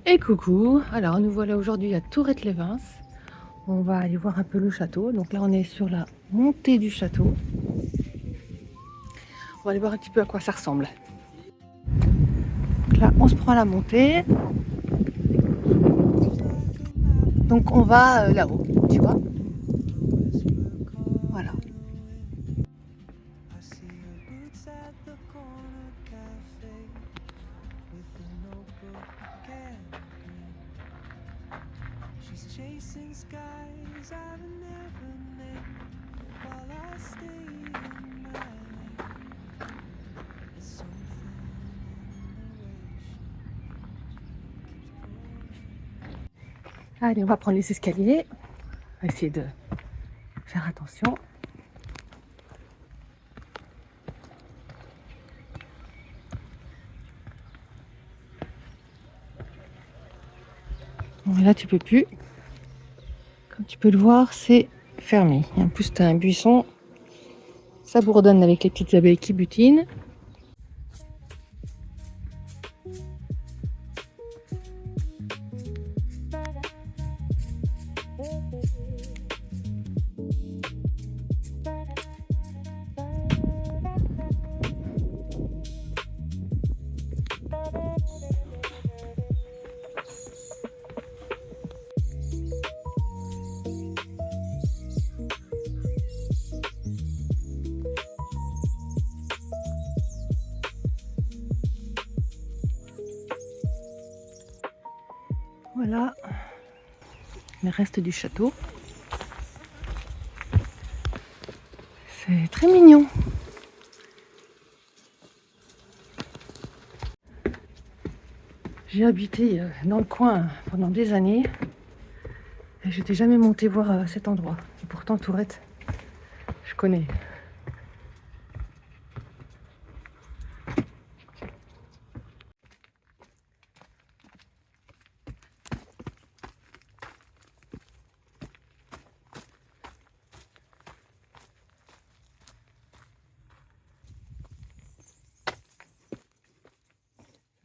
Et coucou, alors nous voilà aujourd'hui à Tourette-les-Vins. On va aller voir un peu le château. Donc là on est sur la montée du château. On va aller voir un petit peu à quoi ça ressemble. Donc là on se prend à la montée. Donc on va là-haut, tu vois. Voilà. Allez, on va prendre les escaliers. On va essayer de faire attention. Bon, et là tu peux plus. Comme tu peux le voir, c'est fermé. Et en plus tu as un buisson. Ça bourdonne avec les petites abeilles qui butinent. Voilà les restes du château. C'est très mignon. J'ai habité dans le coin pendant des années et je n'étais jamais montée voir cet endroit. Et pourtant Tourette, je connais.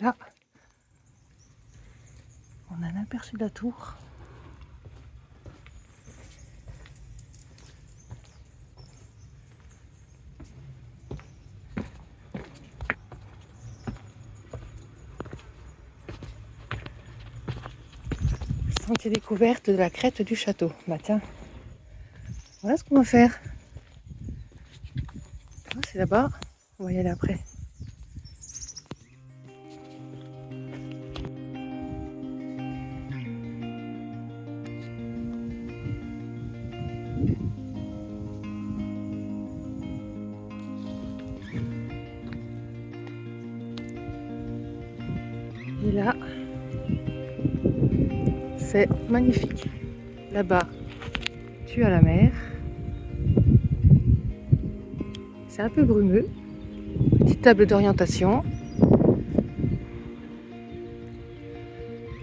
Là, on a un aperçu de la tour. Sentier découverte de la crête du château. Bah tiens, voilà ce qu'on va faire. Ah, c'est là-bas, on va y aller après. Et là, c'est magnifique. Là-bas, tu as la mer. C'est un peu brumeux. Petite table d'orientation.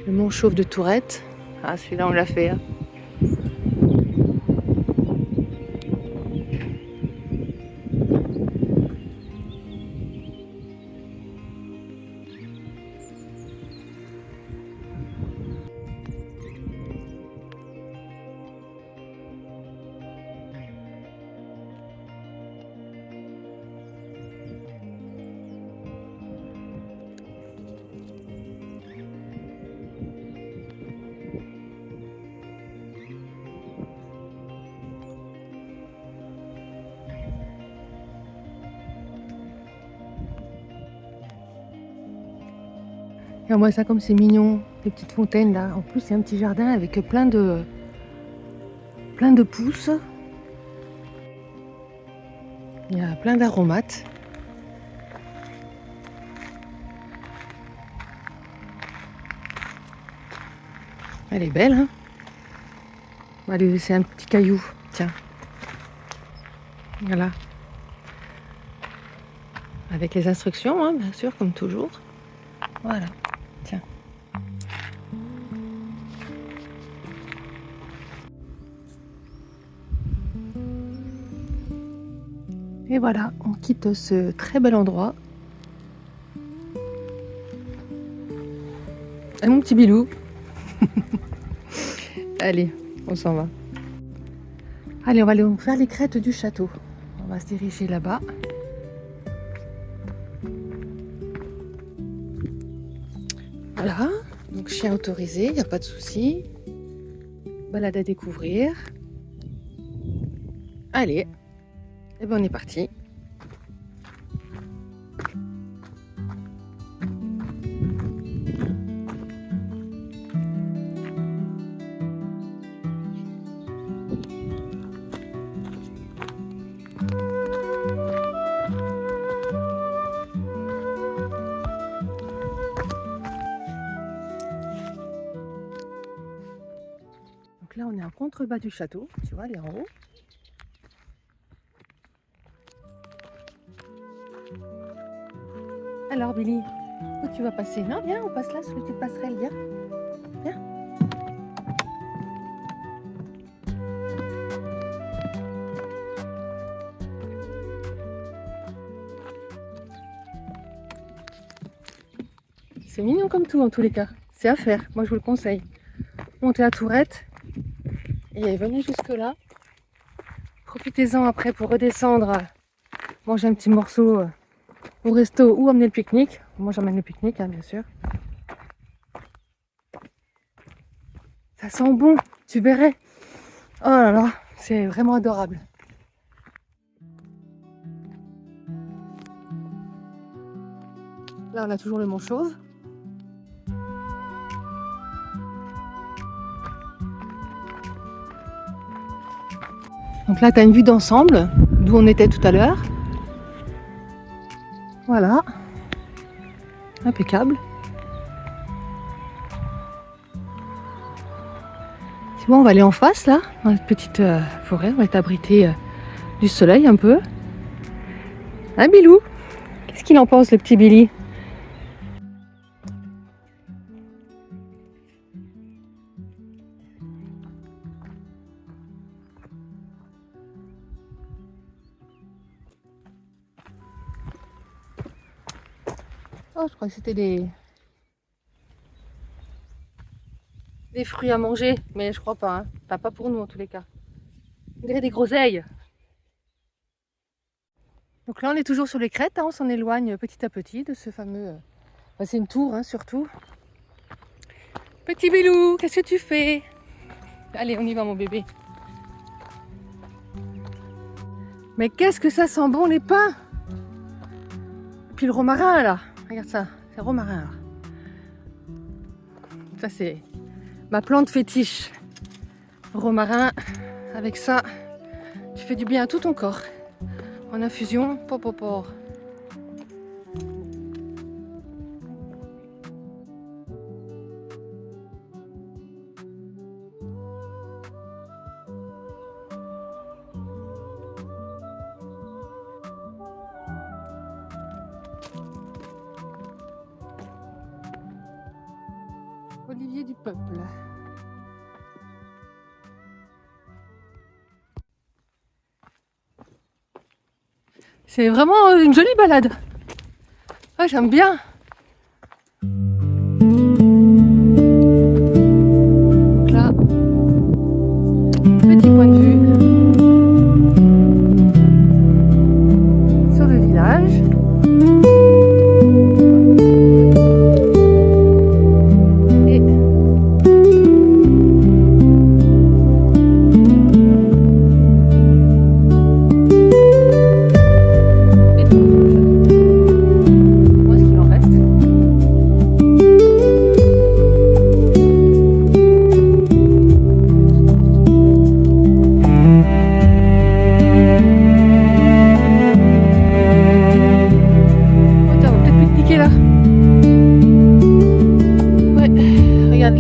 Le mont Chauve de Tourette. Ah, celui-là, on l'a fait. Hein. Et on voit ça comme c'est mignon, les petites fontaines là. En plus, il y a un petit jardin avec plein de pousses. Il y a plein d'aromates. Elle est belle, hein. On va lui laisser un petit caillou. Tiens. Voilà. Avec les instructions, hein, bien sûr, comme toujours. Voilà. Tiens. Et voilà, on quitte ce très bel endroit. Ah, mon petit bilou. Allez, on s'en va. Allez, on va aller faire les crêtes du château. On va se diriger là-bas. Voilà, donc chien autorisé, il n'y a pas de souci. Balade à découvrir. Allez, et ben on est parti. Donc là on est en contrebas du château, tu vois, elle est en haut. Alors Billy, où tu vas passer? Non, viens, on passe là sur les petites passerelles, viens. Viens. C'est mignon comme tout en tous les cas. C'est à faire, moi je vous le conseille. Montez la tourette et venez jusque là. Profitez-en après pour redescendre, manger un petit morceau au resto ou amener le pique-nique. Moi j'emmène le pique-nique, hein, bien sûr. Ça sent bon, tu verrais. Oh là là, c'est vraiment adorable. Là on a toujours le Mont Chauve. Donc là tu as une vue d'ensemble d'où on était tout à l'heure. Voilà, impeccable. Tu vois, on va aller en face là, dans cette petite forêt, on va être abrité du soleil un peu. Hein Bilou? Qu'est-ce qu'il en pense le petit Billy? Oh, je crois que c'était des fruits à manger, mais je crois pas, hein. Enfin, pas pour nous en tous les cas. On dirait des groseilles. Donc là on est toujours sur les crêtes, hein. On s'en éloigne petit à petit de ce fameux... Enfin, c'est une tour, hein, surtout. Petit Bilou, qu'est-ce que tu fais? Allez, on y va mon bébé. Mais qu'est-ce que ça sent bon les pins! Et puis le romarin là, regarde ça, c'est romarin là. Ça c'est ma plante fétiche. Romarin, avec ça, tu fais du bien à tout ton corps. En infusion, pop. Olivier du peuple. C'est vraiment une jolie balade. Ouais, j'aime bien. Donc là, petit point de vue sur le village. Et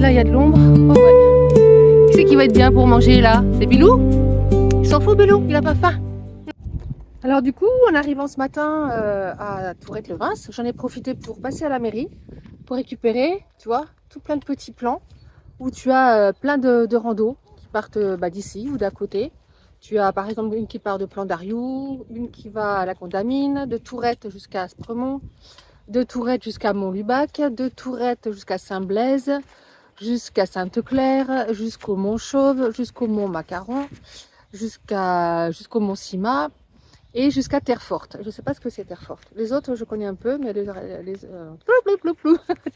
là, il y a de l'ombre. Oh ouais. Qui c'est qui va être bien pour manger là? C'est Bilou? Il s'en fout Bilou, il a pas faim. Alors du coup, en arrivant ce matin à Tourette-le-Prince, j'en ai profité pour passer à la mairie pour récupérer, tu vois, tout plein de petits plans où tu as plein de randos qui partent d'ici ou d'à côté. Tu as par exemple une qui part de Plan d'Ariou, une qui va à la Condamine, de Tourette jusqu'à Spremont. de Tourette jusqu'à Montlubac, de Tourette jusqu'à Saint-Blaise, jusqu'à Sainte-Claire, jusqu'au Mont Chauve, jusqu'au Mont Macaron, jusqu'au Mont Sima et jusqu'à Terre-Forte. Je ne sais pas ce que c'est Terre-Forte. Les autres, je connais un peu, mais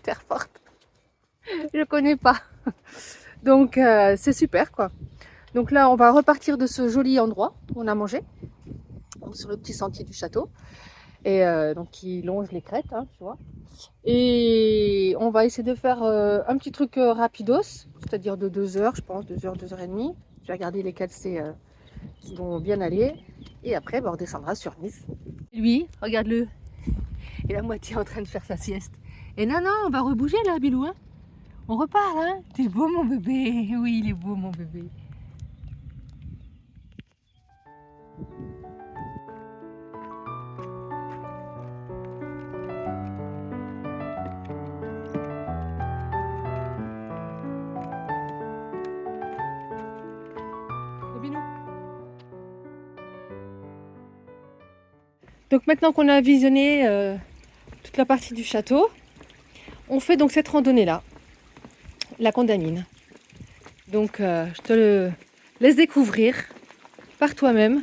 Terre-Forte, je ne connais pas. Donc, c'est super, quoi. Donc là, on va repartir de ce joli endroit où on a mangé, donc sur le petit sentier du château, et donc qui longe les crêtes, hein, tu vois. Et on va essayer de faire un petit truc rapidos, c'est-à-dire de 2 heures, je pense, 2 heures, 2 heures et demie. Je vais regarder lesquels c'est qui vont bien aller. Et après, on redescendra sur Nice. Lui, regarde-le, il est à moitié en train de faire sa sieste. Et non, non, on va rebouger là, Bilou, hein. On repart, hein. T'es beau, mon bébé. Oui, il est beau, mon bébé. Donc maintenant qu'on a visionné toute la partie du château, on fait donc cette randonnée là, la Condamine. Donc je te laisse découvrir par toi-même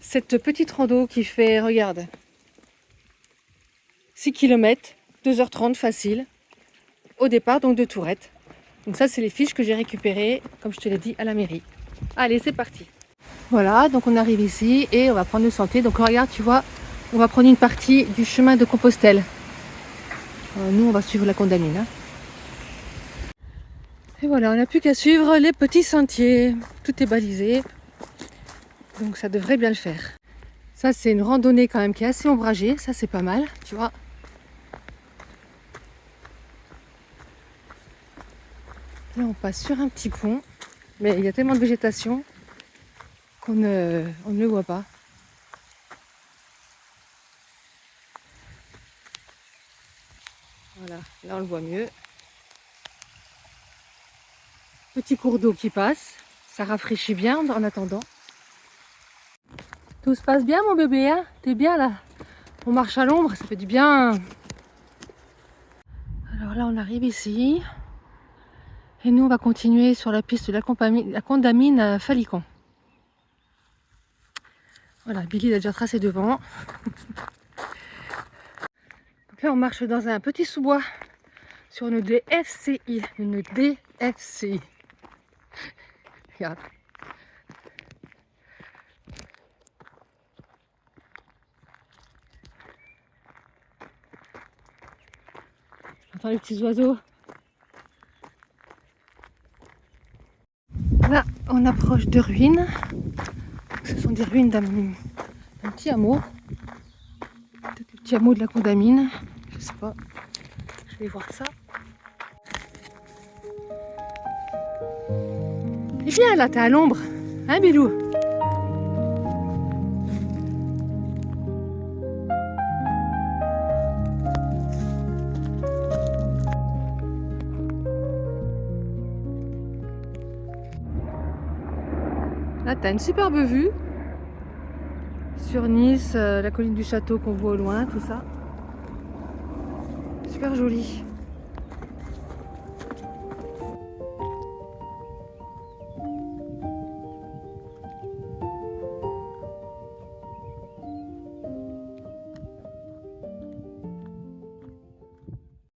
cette petite rando qui fait, regarde, 6 km, 2h30 facile, au départ donc de Tourette. Donc ça c'est les fiches que j'ai récupérées, comme je te l'ai dit, à la mairie. Allez, c'est parti. Voilà, donc on arrive ici et on va prendre le sentier. Donc regarde, tu vois, on va prendre une partie du chemin de Compostelle. Nous, on va suivre la Condamine. Hein. Et voilà, on n'a plus qu'à suivre les petits sentiers. Tout est balisé. Donc ça devrait bien le faire. Ça, c'est une randonnée quand même qui est assez ombragée. Ça, c'est pas mal, tu vois. Là, on passe sur un petit pont. Mais il y a tellement de végétation qu'on ne le voit pas. Voilà, là on le voit mieux. Petit cours d'eau qui passe, ça rafraîchit bien en attendant. Tout se passe bien mon bébé, hein? T'es bien là? On marche à l'ombre, ça fait du bien. Alors là on arrive ici. Et nous on va continuer sur la piste de la Condamine à Falicon. Voilà, Billy l'a déjà tracé devant. Donc là on marche dans un petit sous-bois sur une DFCI. Une DFCI. Regarde. J'entends les petits oiseaux. Là, on approche de ruines. Ce sont des ruines d'un petit hameau. Peut-être le petit hameau de la Condamine. Je sais pas. Je vais voir ça. Et bien là, t'es à l'ombre. Hein, Bilou? Là, t'as une superbe vue sur Nice, la colline du château qu'on voit au loin, tout ça. Super joli.